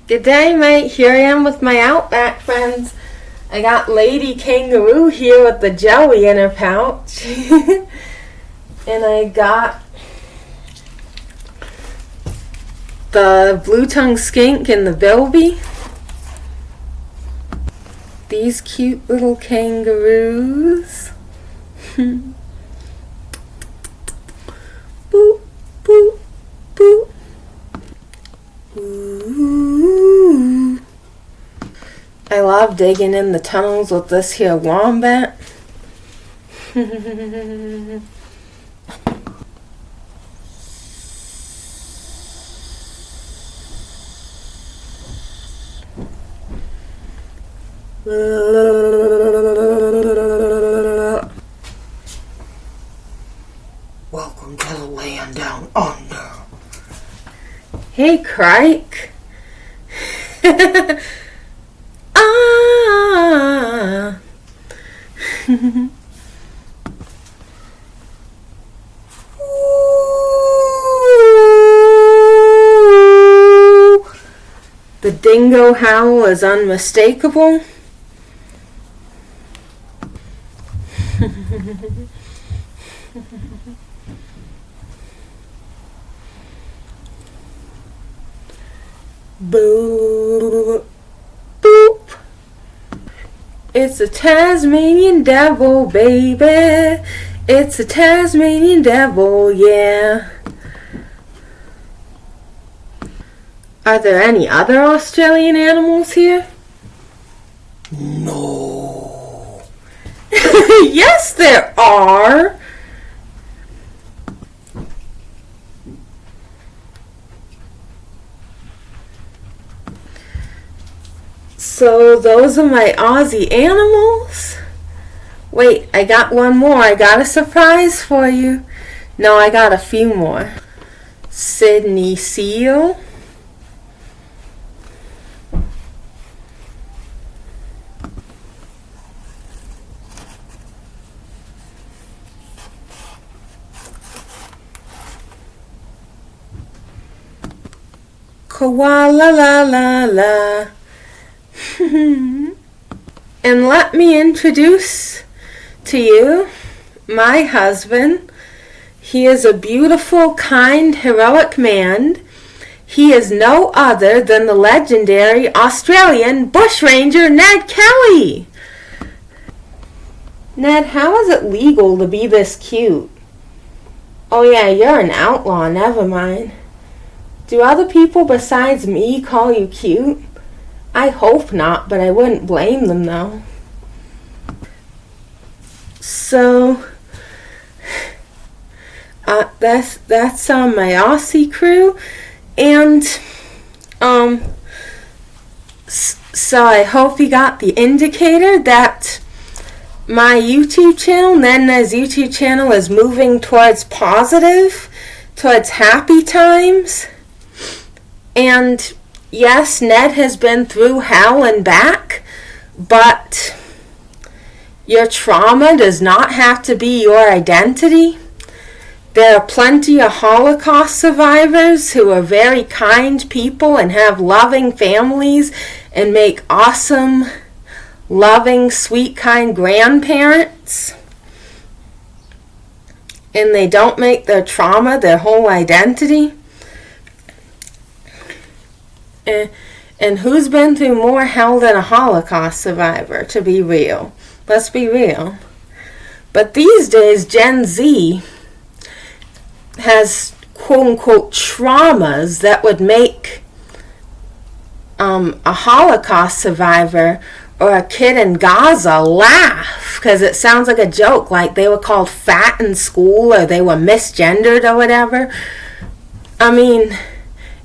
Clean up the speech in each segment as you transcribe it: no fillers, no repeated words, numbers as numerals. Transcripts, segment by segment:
Good day, mate. Here I am with my Outback friends. I got Lady Kangaroo here with the jelly in her pouch. And I got the blue-tongued skink and the bilby. These cute little kangaroos. Boop, boop, boop. Ooh. I love digging in the tunnels with this here wombat. Welcome to the land down under. Hey, Crike. Ah. The dingo howl is unmistakable. Boop, boop. It's a Tasmanian devil, baby. It's a Tasmanian devil, yeah. Are there any other Australian animals here? No. Yes, there are. So those are my Aussie animals. Wait, I got one more. I got a surprise for you. No, I got a few more. Sydney seal. Koala la la la. And let me introduce to you my husband. He is a beautiful, kind, heroic man. He is no other than the legendary Australian bushranger Ned Kelly. Ned, how is it legal to be this cute? Oh yeah, you're an outlaw, never mind. Do other people besides me call you cute? I hope not, but I wouldn't blame them though. So, that's my Aussie crew, and so I hope you got the indicator that my YouTube channel, Ned and I's YouTube channel, is moving towards positive, towards happy times, and yes, Ned has been through hell and back, but your trauma does not have to be your identity. There are plenty of Holocaust survivors who are very kind people and have loving families and make awesome, loving, sweet, kind grandparents. And they don't make their trauma their whole identity. And who's been through more hell than a Holocaust survivor, to be real? Let's be real. But these days, Gen Z has quote-unquote traumas that would make a Holocaust survivor or a kid in Gaza laugh because it sounds like a joke, like they were called fat in school or they were misgendered or whatever. I mean,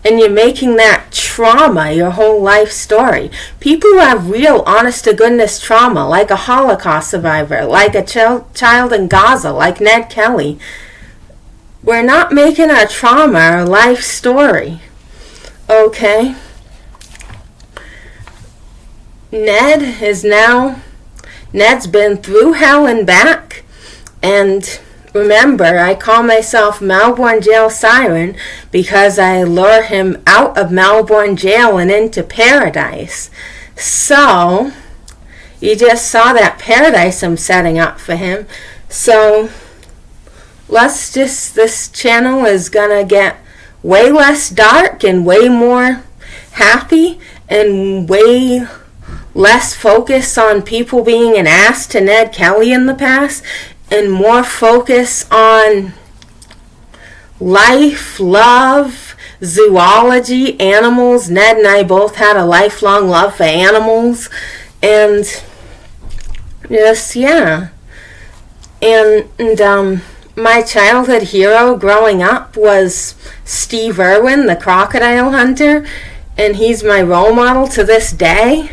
and you're making that trauma your whole life story. People who have real, honest-to-goodness trauma, like a Holocaust survivor, like a child in Gaza, like Ned Kelly, we're not making our trauma our life story. Okay? Ned's been through hell and back, and remember, I call myself Melbourne Jail Siren because I lure him out of Melbourne Jail and into paradise. So, you just saw that paradise I'm setting up for him. So, this channel is gonna get way less dark and way more happy and way less focus on people being an ass to Ned Kelly in the past and more focus on life, love, zoology, animals. Ned and I both had a lifelong love for animals, and just, yeah. And my childhood hero growing up was Steve Irwin, the crocodile hunter, and he's my role model to this day.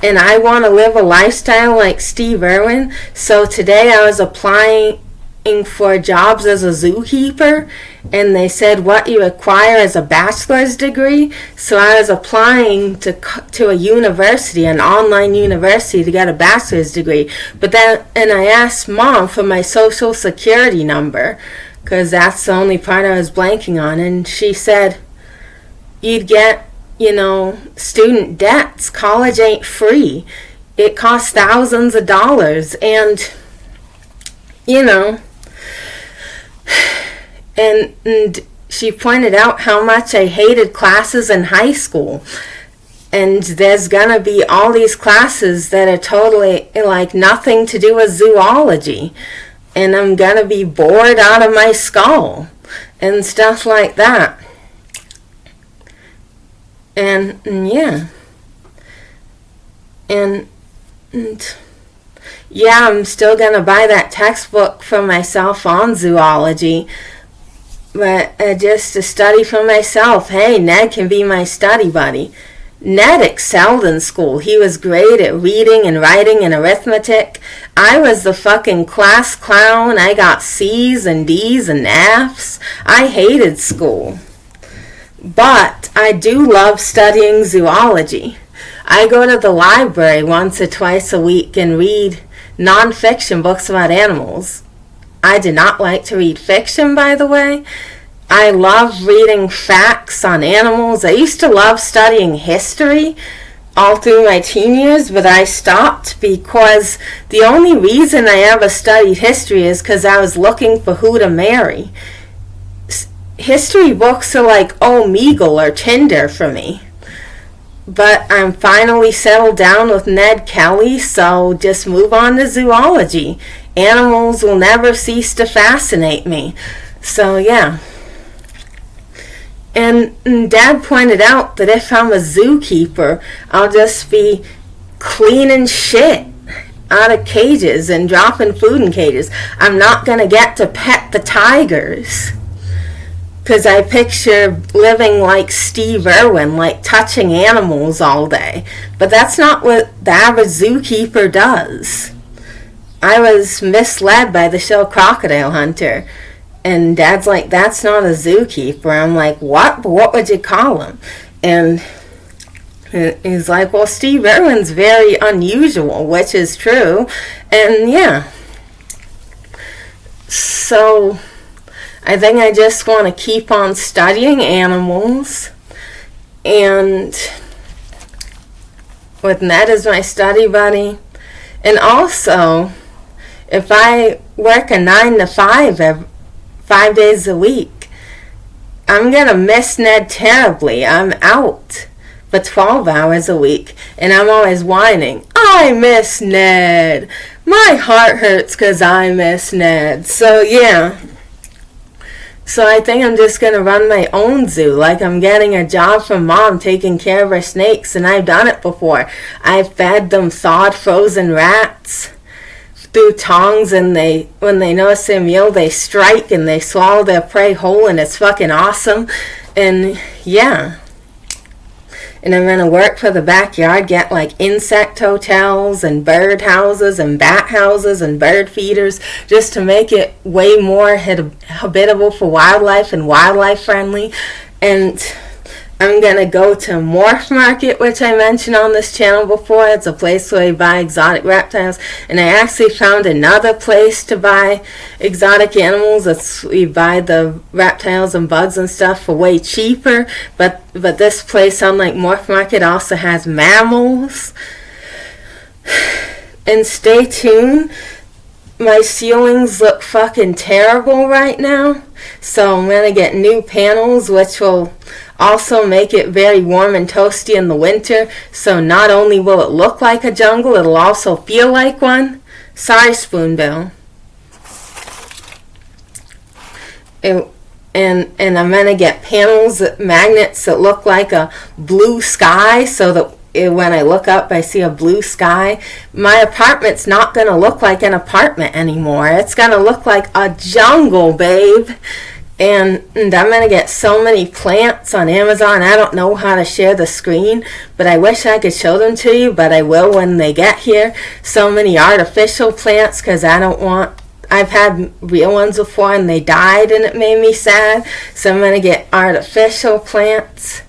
And I want to live a lifestyle like Steve Irwin. So today I was applying for jobs as a zookeeper, and they said what you require is a bachelor's degree. So I was applying to a university, an online university, to get a bachelor's degree. And I asked Mom for my social security number, because that's the only part I was blanking on, and she said, you'd get, student debts. College ain't free. It costs thousands of dollars, and and she pointed out how much I hated classes in high school. And there's gonna be all these classes that are totally like nothing to do with zoology, and I'm gonna be bored out of my skull and stuff like that. And yeah. And yeah, I'm still gonna buy that textbook for myself on zoology, but just to study for myself. Hey, Ned can be my study buddy. Ned excelled in school. He was great at reading and writing and arithmetic. I was the fucking class clown. I got C's and D's and F's. I hated school. But I do love studying zoology. I go to the library once or twice a week and read non-fiction books about animals. I do not like to read fiction, by the way. I love reading facts on animals. I used to love studying history all through my teen years, but I stopped because the only reason I ever studied history is because I was looking for who to marry. History books are like Omegle or Tinder for me. But I'm finally settled down with Ned Kelly, so just move on to zoology. Animals will never cease to fascinate me. So yeah. And Dad pointed out that if I'm a zookeeper, I'll just be cleaning shit out of cages and dropping food in cages. I'm not going to get to pet the tigers. Because I picture living like Steve Irwin, like touching animals all day. But that's not what the average zookeeper does. I was misled by the show Crocodile Hunter. And Dad's like, that's not a zookeeper. I'm like, what? But what would you call him? And he's like, well, Steve Irwin's very unusual, which is true. And yeah. So I think I just want to keep on studying animals, and with Ned as my study buddy. And also, if I work a 9 to 5 5 days a week, I'm going to miss Ned terribly. I'm out for 12 hours a week, and I'm always whining, I miss Ned. My heart hurts because I miss Ned. So yeah. So I think I'm just going to run my own zoo, like I'm getting a job from Mom taking care of her snakes, and I've done it before. I've fed them thawed frozen rats through tongs, and when they notice their meal, they strike and they swallow their prey whole, and it's fucking awesome. And yeah. And I'm going to work for the backyard, get like insect hotels and bird houses and bat houses and bird feeders, just to make it way more habitable for wildlife and wildlife friendly. And I'm going to go to Morph Market, which I mentioned on this channel before. It's a place where you buy exotic reptiles. And I actually found another place to buy exotic animals. You buy the reptiles and bugs and stuff for way cheaper. But this place, unlike Morph Market, also has mammals. And stay tuned. My ceilings look fucking terrible right now. So I'm going to get new panels, which will also make it very warm and toasty in the winter. So not only will it look like a jungle, it'll also feel like one. Sorry, Spoonbill. And I'm going to get panels, magnets that look like a blue sky, so that when I look up I see a blue sky. My apartment's not going to look like an apartment anymore. It's going to look like a jungle, babe. And I'm going to get so many plants on Amazon. I don't know how to share the screen, but I wish I could show them to you, but I will when they get here. So many artificial plants, because I've had real ones before and they died and it made me sad. So I'm going to get artificial plants.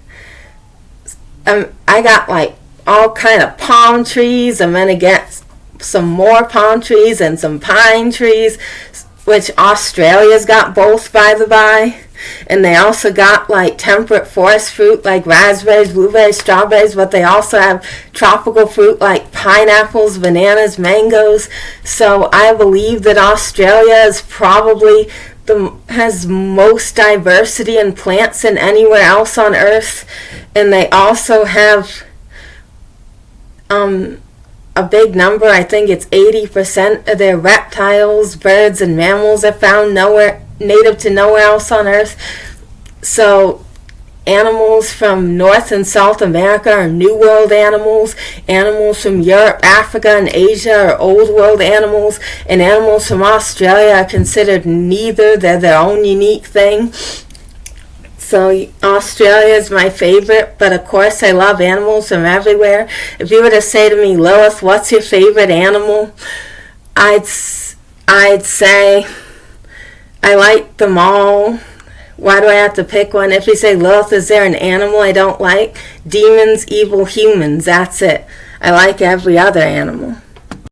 I got like all kind of palm trees. I'm going to get some more palm trees and some pine trees, which Australia's got both, by the by. And they also got like temperate forest fruit like raspberries, blueberries, strawberries, but they also have tropical fruit like pineapples, bananas, mangoes. So I believe that Australia is probably has most diversity in plants than anywhere else on Earth. And they also have a big number, I think it's 80% of their reptiles, birds, and mammals are found native to nowhere else on Earth. So animals from North and South America are New World animals. Animals from Europe, Africa, and Asia are Old World animals. And animals from Australia are considered neither. They're their own unique thing. So Australia is my favorite, but of course I love animals from everywhere. If you were to say to me, Lilith, what's your favorite animal? I'd say I like them all. Why do I have to pick one? If you say, Lilith, is there an animal I don't like? Demons, evil humans, that's it. I like every other animal.